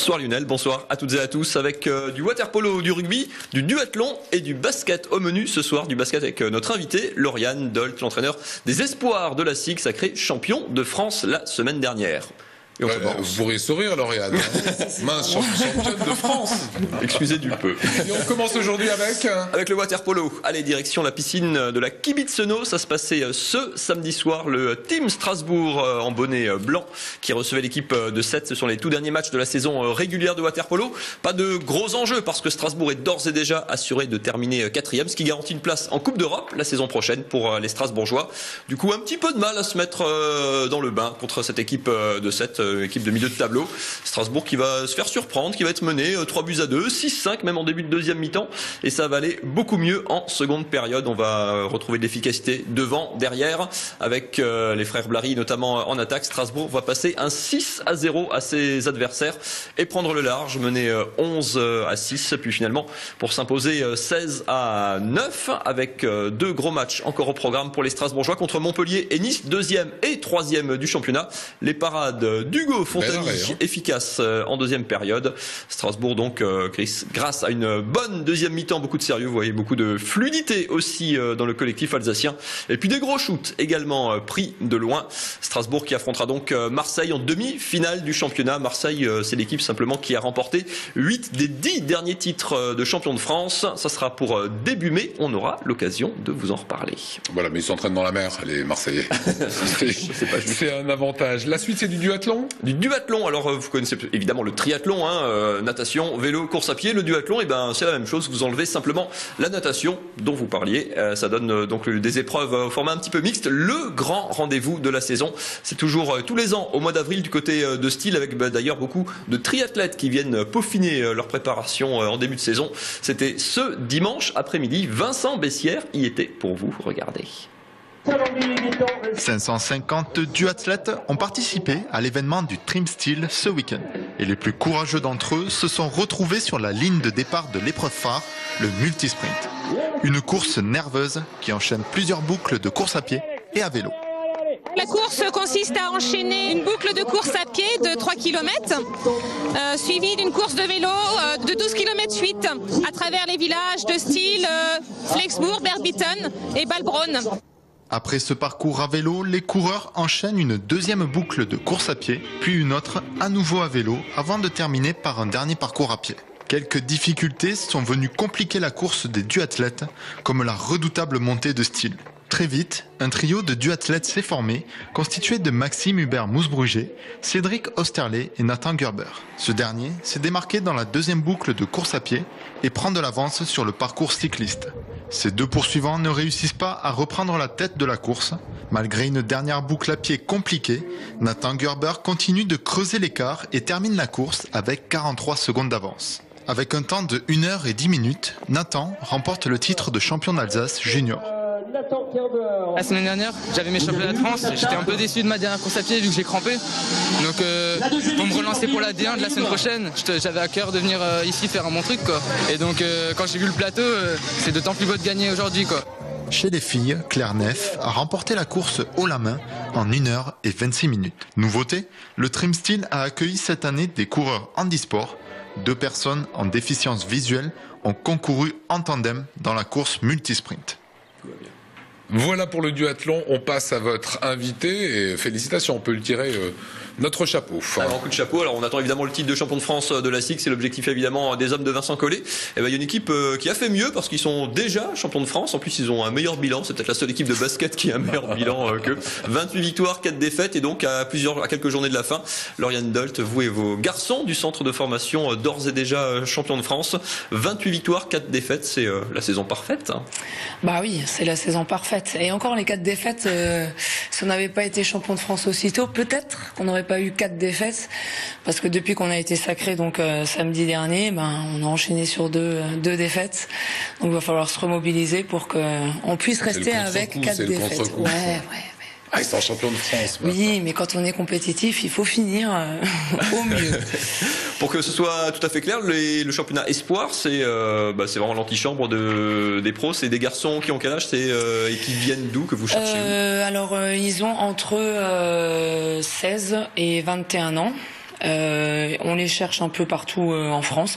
Bonsoir Lionel, bonsoir à toutes et à tous avec du water-polo, du rugby, du duathlon et du basket au menu ce soir. Du basket avec notre invité Lauriane Dolt, l'entraîneur des espoirs de la SIG, sacré champion de France la semaine dernière. Vous pourriez sourire, Lauriane. Mince, championne de France. Excusez du peu. Et on commence aujourd'hui avec le water-polo. Allez, direction la piscine de la Kibitzenau. Ça se passait ce samedi soir. Le Team Strasbourg en bonnet blanc qui recevait l'équipe de Sète. Ce sont les tout derniers matchs de la saison régulière de water-polo. Pas de gros enjeux parce que Strasbourg est d'ores et déjà assuré de terminer 4e, ce qui garantit une place en Coupe d'Europe la saison prochaine pour les Strasbourgeois. Du coup, un petit peu de mal à se mettre dans le bain contre cette équipe de Sète. Équipe de milieu de tableau. Strasbourg qui va se faire surprendre, qui va être mené 3-2, 6-5 même en début de deuxième mi-temps, et ça va aller beaucoup mieux en seconde période. On va retrouver de l'efficacité devant, derrière, avec les frères Blary notamment en attaque. Strasbourg va passer un 6-0 à ses adversaires et prendre le large, mener 11-6, puis finalement pour s'imposer 16-9 avec deux gros matchs encore au programme pour les Strasbourgeois contre Montpellier et Nice, 2e et 3e du championnat. Les parades d'Hugo Fontani efficaces en deuxième période. Strasbourg donc grâce à une bonne deuxième mi-temps, beaucoup de sérieux, vous voyez, beaucoup de fluidité aussi dans le collectif alsacien, et puis des gros shoots également pris de loin. Strasbourg qui affrontera donc Marseille en demi-finale du championnat. Marseille, c'est l'équipe simplement qui a remporté 8 des 10 derniers titres de champion de France. Ça sera pour début mai, on aura l'occasion de vous en reparler. Voilà, mais ils s'entraînent dans la mer, les Marseillais. C'est un avantage. La suite, c'est du duathlon. Du duathlon, alors vous connaissez évidemment le triathlon, natation, vélo, course à pied. Le duathlon, c'est la même chose, vous enlevez simplement la natation dont vous parliez. Ça donne donc des épreuves au format un petit peu mixte. Le grand rendez-vous de la saison, c'est toujours tous les ans au mois d'avril du côté de Style, avec d'ailleurs beaucoup de triathlètes qui viennent peaufiner leur préparation en début de saison. C'était ce dimanche après-midi. Vincent Bessières y était pour vous, regardez. 550 duathlètes ont participé à l'événement du Trim Style ce week-end. Et les plus courageux d'entre eux se sont retrouvés sur la ligne de départ de l'épreuve phare, le multisprint. Une course nerveuse qui enchaîne plusieurs boucles de course à pied et à vélo. La course consiste à enchaîner une boucle de course à pied de 3 km, suivie d'une course de vélo de 12 km suite à travers les villages de Style, Flexbourg, Berbiton et Balbronn. Après ce parcours à vélo, les coureurs enchaînent une deuxième boucle de course à pied, puis une autre à nouveau à vélo, avant de terminer par un dernier parcours à pied. Quelques difficultés sont venues compliquer la course des duathlètes, comme la redoutable montée de Style. Très vite, un trio de duathlètes s'est formé, constitué de Maxime Hubert-Mousbruger, Cédric Osterley et Nathan Gerber. Ce dernier s'est démarqué dans la deuxième boucle de course à pied et prend de l'avance sur le parcours cycliste. Ces deux poursuivants ne réussissent pas à reprendre la tête de la course. Malgré une dernière boucle à pied compliquée, Nathan Gerber continue de creuser l'écart et termine la course avec 43 secondes d'avance. Avec un temps de 1h10, Nathan remporte le titre de champion d'Alsace junior. La semaine dernière, j'avais mes championnats de France. J'étais un peu déçu de ma dernière course à pied vu que j'ai crampé. Donc pour me relancer pour la D1 de la semaine prochaine, j'avais à cœur de venir ici faire un bon truc, quoi. Et donc quand j'ai vu le plateau, c'est d'autant plus beau de gagner aujourd'hui, quoi. Chez les filles, Claire Neff a remporté la course haut la main en 1h26. Nouveauté, le Trim Style a accueilli cette année des coureurs handisport. 2 personnes en déficience visuelle ont concouru en tandem dans la course multisprint. Voilà pour le duathlon, on passe à votre invité et félicitations, on peut le tirer notre chapeau. Alors, un coup de chapeau. Alors on attend évidemment le titre de champion de France de la SIG, c'est l'objectif évidemment des hommes de Vincent Collet. Et il y a une équipe qui a fait mieux parce qu'ils sont déjà champions de France, en plus ils ont un meilleur bilan, c'est peut-être la seule équipe de basket qui a un meilleur bilan que 28 victoires, 4 défaites, et donc à quelques journées de la fin, Lauriane Dolt, vous et vos garçons du centre de formation d'ores et déjà champions de France, 28 victoires, 4 défaites, c'est la saison parfaite. Bah oui, c'est la saison parfaite. Et encore les 4 défaites, si on n'avait pas été champion de France aussitôt, peut-être qu'on n'aurait pas eu 4 défaites, parce que depuis qu'on a été sacré donc samedi dernier, on a enchaîné sur deux défaites. Donc il va falloir se remobiliser pour qu'on puisse rester avec 4 défaites. Ouais. Ah, ils sont champions de France. Oui, mais quand on est compétitif, il faut finir au mieux. Pour que ce soit tout à fait clair, le championnat Espoir, c'est vraiment l'antichambre des pros. C'est des garçons qui ont quel âge et qui viennent d'où, que vous cherchez Alors, ils ont entre 16 et 21 ans. On les cherche un peu partout en France.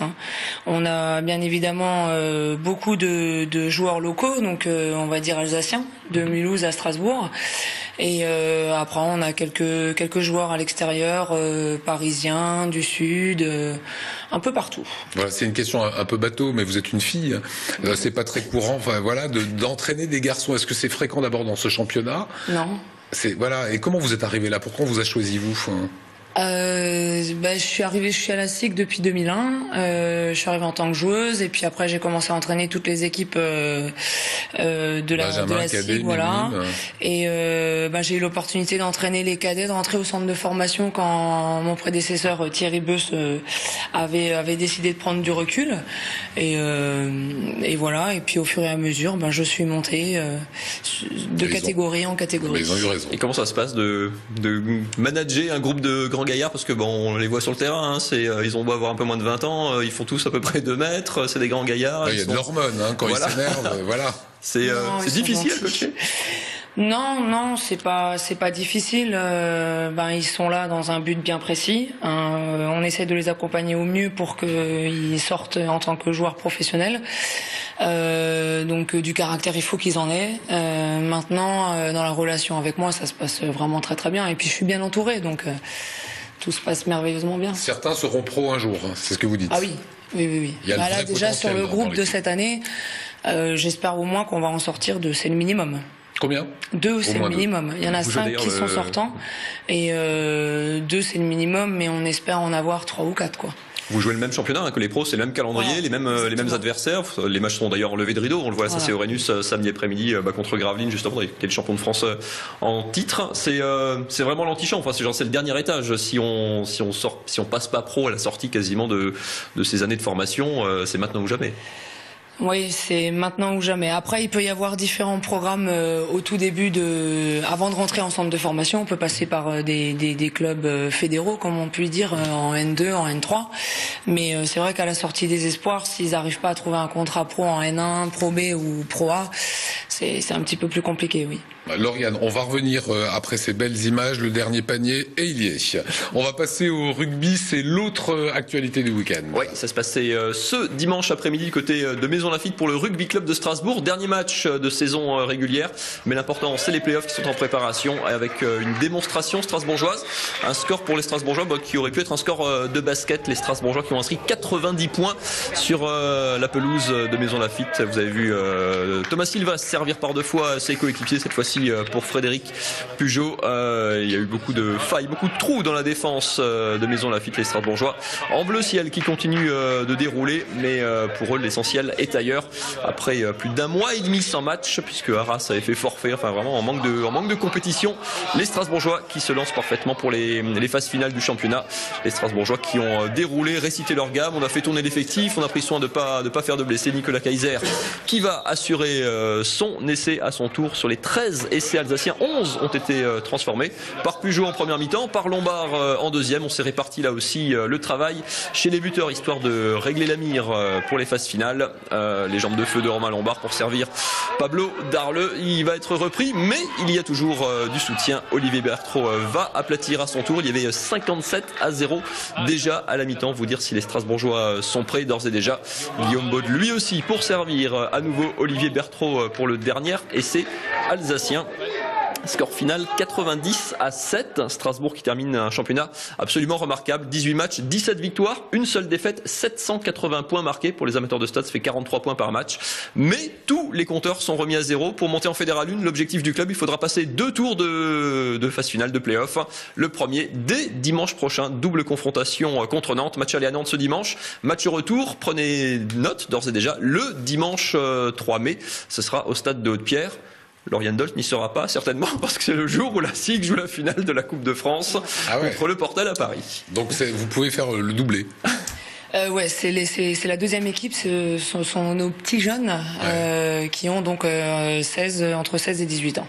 On a bien évidemment beaucoup de joueurs locaux, donc on va dire alsaciens, de Mulhouse à Strasbourg. Et après on a quelques joueurs à l'extérieur, parisiens, du sud, un peu partout. Voilà, c'est une question un peu bateau, mais vous êtes une fille, c'est pas très courant, enfin voilà, d'entraîner des garçons. Est-ce que c'est fréquent d'abord dans ce championnat? Non. Voilà. Et comment vous êtes arrivé là? Pourquoi on vous a choisi vous? Je suis à la SIC depuis 2001. Je suis arrivée en tant que joueuse et puis après j'ai commencé à entraîner toutes les équipes de la SIC, voilà. Et j'ai eu l'opportunité d'entraîner les cadets, de rentrer au centre de formation quand mon prédécesseur Thierry Beus avait décidé de prendre du recul. Et voilà. Et puis au fur et à mesure, je suis montée de catégorie en catégorie. Mais ils ont eu raison. Et comment ça se passe de manager un groupe de grands gaillards, parce que on les voit sur le terrain, ils ont beau avoir un peu moins de 20 ans, ils font tous à peu près 2 mètres, c'est des grands gaillards. Il y a de l'hormone quand ils s'énervent, voilà. C'est difficile à coacher. Non, c'est pas difficile. Ils sont là dans un but bien précis. On essaie de les accompagner au mieux pour qu'ils sortent en tant que joueurs professionnels. Donc du caractère, il faut qu'ils en aient. Maintenant, dans la relation avec moi, ça se passe vraiment très très bien. Et puis je suis bien entourée, donc tout se passe merveilleusement bien. Certains seront pros un jour, c'est ce que vous dites. Ah oui. Il y a là déjà sur le groupe de cette année, j'espère au moins qu'on va en sortir 2, c'est le minimum. Combien? 2, c'est le minimum. Il y en a 5 qui sont sortants et 2 c'est le minimum, mais on espère en avoir 3 ou 4 quoi. Vous jouez le même championnat que les pros, c'est le même calendrier, les mêmes adversaires. Les matchs sont d'ailleurs enlevés de rideau. On le voit, ça c'est Orenus samedi après-midi contre Gravelines justement, qui est le champion de France en titre. C'est vraiment l'antichamp. Enfin, c'est le dernier étage. Si on passe pas pro à la sortie quasiment de ces années de formation, c'est maintenant ou jamais. Oui, c'est maintenant ou jamais. Après, il peut y avoir différents programmes au tout début avant de rentrer en centre de formation. On peut passer par des clubs fédéraux, comme on peut dire, en N2, en N3. Mais c'est vrai qu'à la sortie des espoirs, s'ils n'arrivent pas à trouver un contrat pro en N1, Pro B ou Pro A, c'est un petit peu plus compliqué, oui. Lauriane, on va revenir après ces belles images, le dernier panier, et il y est. On va passer au rugby, c'est l'autre actualité du week-end. Oui, ça se passait ce dimanche après-midi côté de Maison Lafitte pour le rugby club de Strasbourg. Dernier match de saison régulière, mais l'important c'est les playoffs qui sont en préparation avec une démonstration strasbourgeoise. Un score pour les Strasbourgeois qui aurait pu être un score de basket. Les Strasbourgeois qui ont inscrit 90 points sur la pelouse de Maison Lafitte. Vous avez vu Thomas Silva se servir par 2 fois ses coéquipiers, cette fois-ci pour Frédéric Pujol. Il y a eu beaucoup de failles, beaucoup de trous dans la défense de Maison Lafitte, les Strasbourgeois en bleu ciel qui continuent de dérouler, mais pour eux l'essentiel est ailleurs. Après plus d'1 mois et demi sans match, puisque Arras avait fait forfait, enfin vraiment en manque de compétition, les Strasbourgeois qui se lancent parfaitement pour les phases finales du championnat. Les Strasbourgeois qui ont déroulé, récité leur gamme. On a fait tourner l'effectif, on a pris soin de pas faire de blessés. Nicolas Kaiser qui va assurer son essai à son tour. Sur les 13 essais alsaciens, 11 ont été transformés par Pujol en première mi-temps, par Lombard en deuxième. On s'est réparti là aussi le travail chez les buteurs, histoire de régler la mire pour les phases finales. Les jambes de feu de Romain Lombard pour servir Pablo Darle. Il va être repris, mais il y a toujours du soutien. Olivier Bertraud va aplatir à son tour. Il y avait 57-0 déjà à la mi-temps. Vous dire si les Strasbourgeois sont prêts d'ores et déjà. Guillaume Baud lui aussi pour servir à nouveau Olivier Bertraud pour le dernier essai alsacien. Score final 90-7. Strasbourg qui termine un championnat absolument remarquable. 18 matchs, 17 victoires, une seule défaite, 780 points marqués. Pour les amateurs de stats, ça fait 43 points par match. Mais tous les compteurs sont remis à zéro. Pour monter en Fédéral 1, l'objectif du club, il faudra passer 2 tours de phase finale de play-off. Le premier dès dimanche prochain. Double confrontation contre Nantes. Match aller à Nantes ce dimanche. Match retour, prenez note d'ores et déjà, le dimanche 3 mai. Ce sera au stade de Haute-Pierre. Lauriane Dolt n'y sera pas certainement parce que c'est le jour où la SIC joue la finale de la Coupe de France contre le Portel à Paris. Donc vous pouvez faire le doublé. Ouais, c'est la deuxième équipe, ce sont nos petits jeunes qui ont donc entre 16 et 18 ans.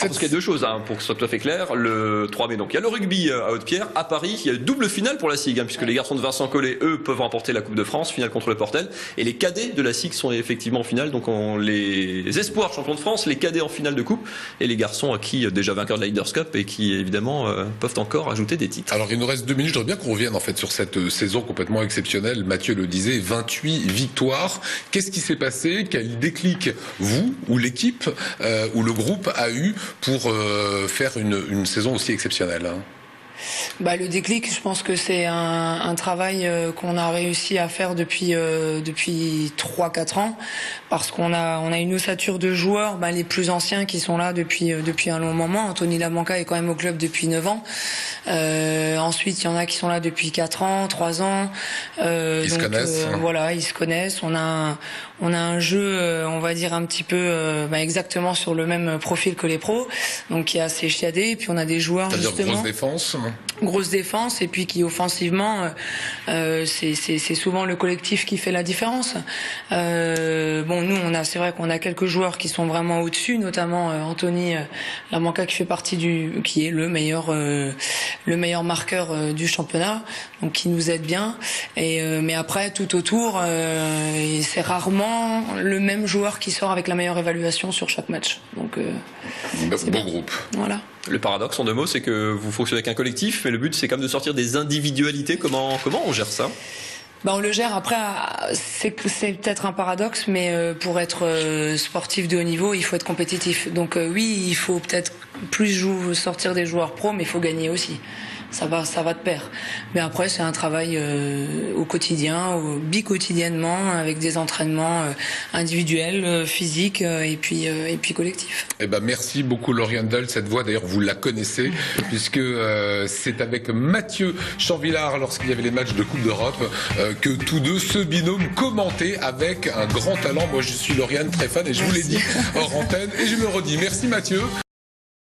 Parce qu'il y a deux choses, pour que ce soit tout à fait clair. Le 3 mai, donc il y a le rugby à Haute-Pierre. À Paris, il y a une double finale pour la SIG, puisque les garçons de Vincent Collet, eux, peuvent remporter la Coupe de France, finale contre le Portel. Et les cadets de la SIG sont effectivement en finale. Donc les espoirs champions de France, les cadets en finale de Coupe, et les garçons qui déjà vainqueurs de la Leaders Cup et qui évidemment peuvent encore ajouter des titres. Alors il nous reste 2 minutes, je voudrais bien qu'on revienne en fait sur cette saison complètement exceptionnelle. Mathieu le disait, 28 victoires. Qu'est-ce qui s'est passé? Quel déclic vous ou l'équipe ou le groupe a eu pour faire une saison aussi exceptionnelle? Le déclic, je pense que c'est un travail qu'on a réussi à faire depuis 3-4 ans, parce qu'on a une ossature de joueurs, les plus anciens qui sont là depuis un long moment. Anthony Lamanca est quand même au club depuis 9 ans. Ensuite, il y en a qui sont là depuis 4 ans, 3 ans. Ils se connaissent. Voilà, ils se connaissent. On a un jeu, on va dire un petit peu exactement sur le même profil que les pros, donc qui est assez chiadé. Et puis on a des joueurs justement grosse défense, et puis qui offensivement c'est souvent le collectif qui fait la différence. Nous c'est vrai qu'on a quelques joueurs qui sont vraiment au-dessus, notamment Anthony Lamanca qui est le meilleur marqueur du championnat, donc qui nous aide bien. Mais après tout autour, c'est rarement le même joueur qui sort avec la meilleure évaluation sur chaque match. Donc bon groupe. Voilà. Le paradoxe en 2 mots, c'est que vous fonctionnez avec un collectif, mais le but c'est quand même de sortir des individualités. Comment on gère ça? On le gère. Après, c'est peut-être un paradoxe, mais pour être sportif de haut niveau, il faut être compétitif. Donc oui, il faut peut-être plus sortir des joueurs pros, mais il faut gagner aussi. Ça va de pair. Mais après, c'est un travail au quotidien, bi-quotidiennement, avec des entraînements individuels, physiques et puis collectifs. Merci beaucoup Lauriane Dahl. Cette voix, d'ailleurs, vous la connaissez, puisque c'est avec Mathieu Chanvillard, lorsqu'il y avait les matchs de Coupe d'Europe, que tous deux, ce binôme, commentaient avec un grand talent. Moi, je suis Lauriane, très fan, et je vous l'ai dit hors antenne, et je le redis. Merci Mathieu.